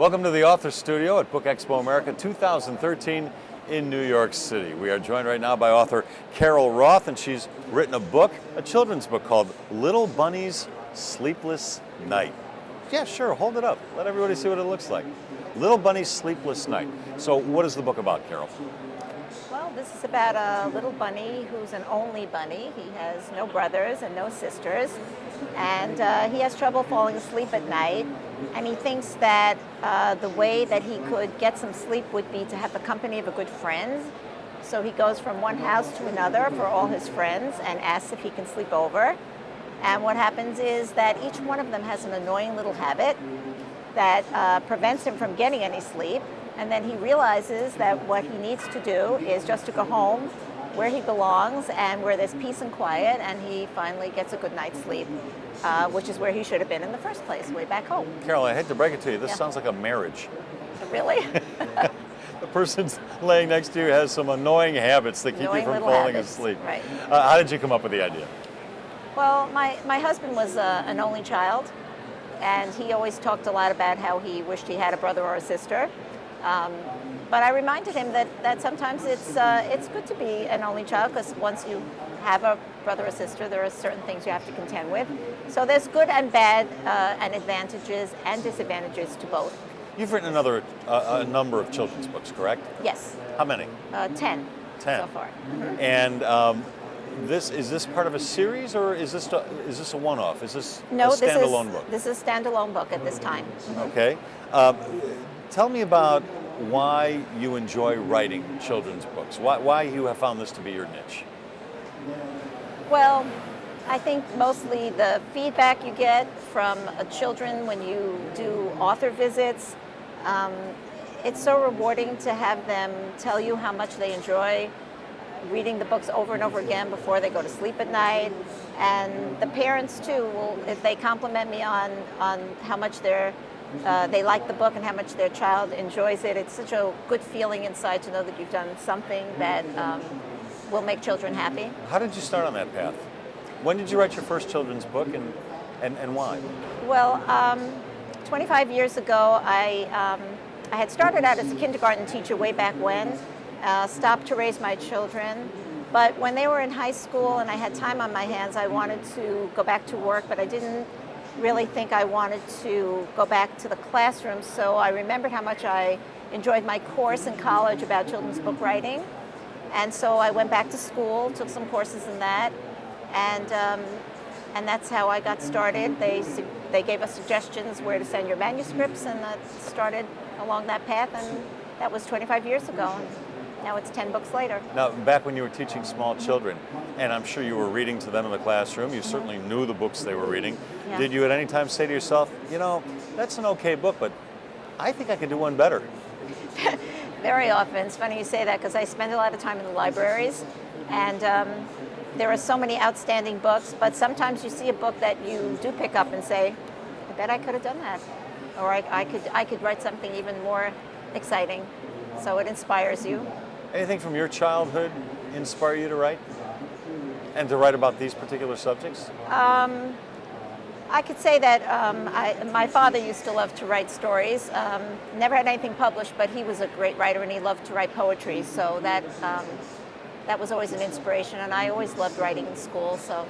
Welcome to the Author Studio at Book Expo America 2013 in New York City. We are joined right now by author Carol Roth, and she's written a book, a children's book called Little Bunny's Sleepless Night. Yeah, sure, hold it up. Let everybody see what it looks like. Little Bunny's Sleepless Night. So what is the book about, Carol? Well, this is about a little bunny who's an only bunny. He has no brothers and no sisters, and he has trouble falling asleep at night. And he thinks that the way that he could get some sleep would be to have the company of a good friend. So he goes from one house to another for all his friends and asks if he can sleep over. And what happens is that each one of them has an annoying little habit that prevents him from getting any sleep. And then he realizes that what he needs to do is just to go home where he belongs and where there's peace and quiet, and he finally gets a good night's sleep, which is where he should have been in the first place, way back home. Carol, I hate to break it to you, this sounds like a marriage. Really? The person laying next to you has some annoying habits that keep you from falling asleep. Right. How did you come up with the idea? Well, my husband was an only child, and he always talked a lot about how he wished he had a brother or a sister. But I reminded him that sometimes it's good to be an only child, because once you have a brother or sister, there are certain things you have to contend with. So there's good and bad, and advantages and disadvantages to both. You've written a number of children's books, correct? Yes. How many? 10 so far. Mm-hmm. And is this part of a series, or is this a one-off? Is this a standalone book? This is a standalone book at this time. Mm-hmm. Okay. Tell me about why you enjoy writing children's books. Why you have found this to be your niche. Well, I think mostly the feedback you get from children when you do author visits. It's so rewarding to have them tell you how much they enjoy reading the books over and over again before they go to sleep at night. And the parents too will, if they compliment me on how much they like the book and how much their child enjoys it. It's such a good feeling inside to know that you've done something that will make children happy. How did you start on that path? When did you write your first children's book, and why? Well, 25 years ago, I had started out as a kindergarten teacher way back when, stopped to raise my children. But when they were in high school and I had time on my hands, I wanted to go back to work, but I didn't really think I wanted to go back to the classroom. So I remembered how much I enjoyed my course in college about children's book writing. And so I went back to school, took some courses in that, and that's how I got started. They gave us suggestions where to send your manuscripts, and that started along that path, and that was 25 years ago. And now it's 10 books later. Now, back when you were teaching small children, and I'm sure you were reading to them in the classroom, you certainly knew the books they were reading. Yeah. Did you at any time say to yourself, you know, that's an okay book, but I think I could do one better? Very often. It's funny you say that, because I spend a lot of time in the libraries, and there are so many outstanding books, but sometimes you see a book that you do pick up and say, I bet I could have done that, or I could write something even more exciting. So it inspires you. Anything from your childhood inspire you to write? And to write about these particular subjects? I could say that my father used to love to write stories. Never had anything published, but he was a great writer and he loved to write poetry. So that was always an inspiration, and I always loved writing in school. So.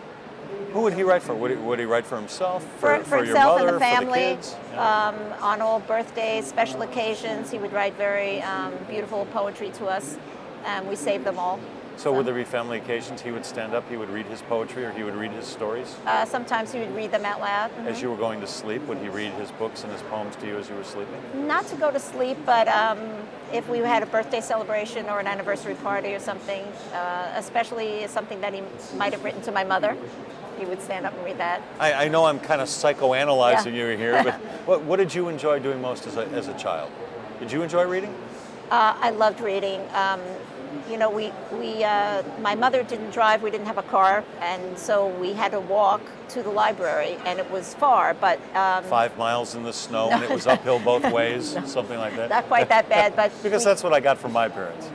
Who would he write for? Would he write for himself? For your himself mother, and the family. For the kids? Yeah. On all birthdays, special occasions, he would write very beautiful poetry to us, and we saved them all. So would there be family occasions he would stand up, he would read his poetry, or he would read his stories? Sometimes he would read them out loud. Mm-hmm. As you were going to sleep, would he read his books and his poems to you as you were sleeping? Not to go to sleep, but if we had a birthday celebration or an anniversary party or something, especially something that he might have written to my mother, he would stand up and read that. I know I'm kind of psychoanalyzing you here, but what did you enjoy doing most as a child? Did you enjoy reading? I loved reading. You know, my mother didn't drive, we didn't have a car, and so we had to walk to the library, and it was far, but... 5 miles in the snow, and it was uphill both ways, something like that? Not quite that bad, but... Because that's what I got from my parents.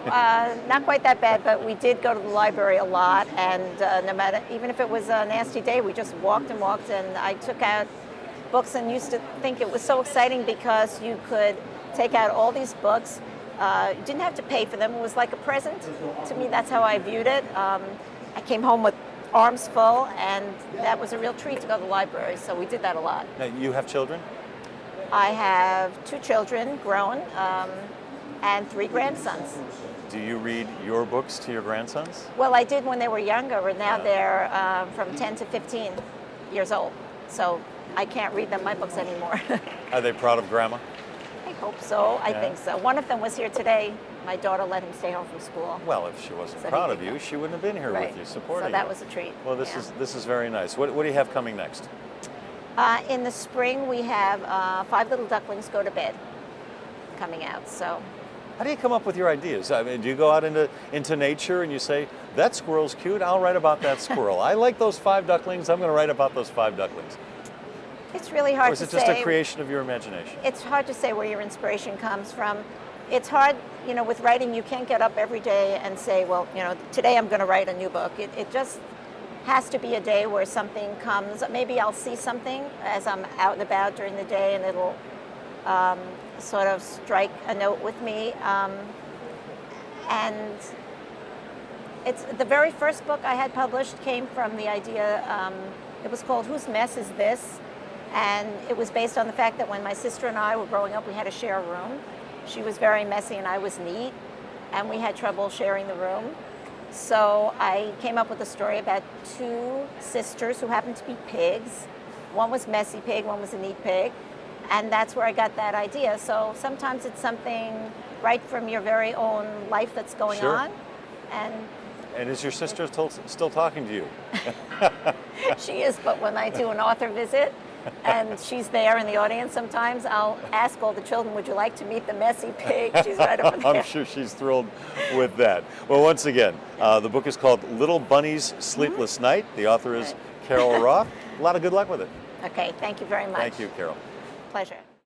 Not quite that bad, but we did go to the library a lot, and no matter, even if it was a nasty day, we just walked and walked, and I took out books and used to think it was so exciting because you could take out all these books. You didn't have to pay for them. It was like a present. To me, that's how I viewed it. I came home with arms full, and that was a real treat to go to the library, so we did that a lot. Now, you have children? I have 2 children, grown, and 3 grandsons. Do you read your books to your grandsons? Well, I did when they were younger, and now they're from 10 to 15 years old. So I can't read them my books anymore. Are they proud of Grandma? I hope so. I Yeah. think so. One of them was here today. My daughter let him stay home from school. Well, if she wasn't So he proud could of you, go. she wouldn't have been here Right. with you, supporting So that you. was a treat. Well, this Yeah. is very nice. What do you have coming next? In the spring, we have 5 Little Ducklings Go to Bed coming out. So How do you come up with your ideas? I mean, do you go out into nature and you say, that squirrel's cute, I'll write about that squirrel. I like those 5 ducklings, I'm going to write about those 5 ducklings. it's really hard Or is to it just say. a creation of your imagination? It's hard to say where your inspiration comes from. It's hard, with writing, you can't get up every day and say, well, today I'm going to write a new book. It just has to be a day where something comes. Maybe I'll see something as I'm out and about during the day, and it'll sort of strike a note with me. And it's the very first book I had published came from the idea, it was called Whose Mess Is This? And it was based on the fact that when my sister and I were growing up, we had to share a room. She was very messy and I was neat, and we had trouble sharing the room. So I came up with a story about 2 sisters who happened to be pigs. One was messy pig, one was a neat pig. And that's where I got that idea. So sometimes it's something right from your very own life that's going Sure. on. And is your sister still talking to you? She is, but when I do an author visit and she's there in the audience, sometimes I'll ask all the children, would you like to meet the messy pig? She's right over there. I'm sure she's thrilled with that. Well, once again, the book is called Little Bunny's Sleepless Night. The author is Right. Carol Roth. A lot of good luck with it. Okay, thank you very much. Thank you, Carol. Pleasure.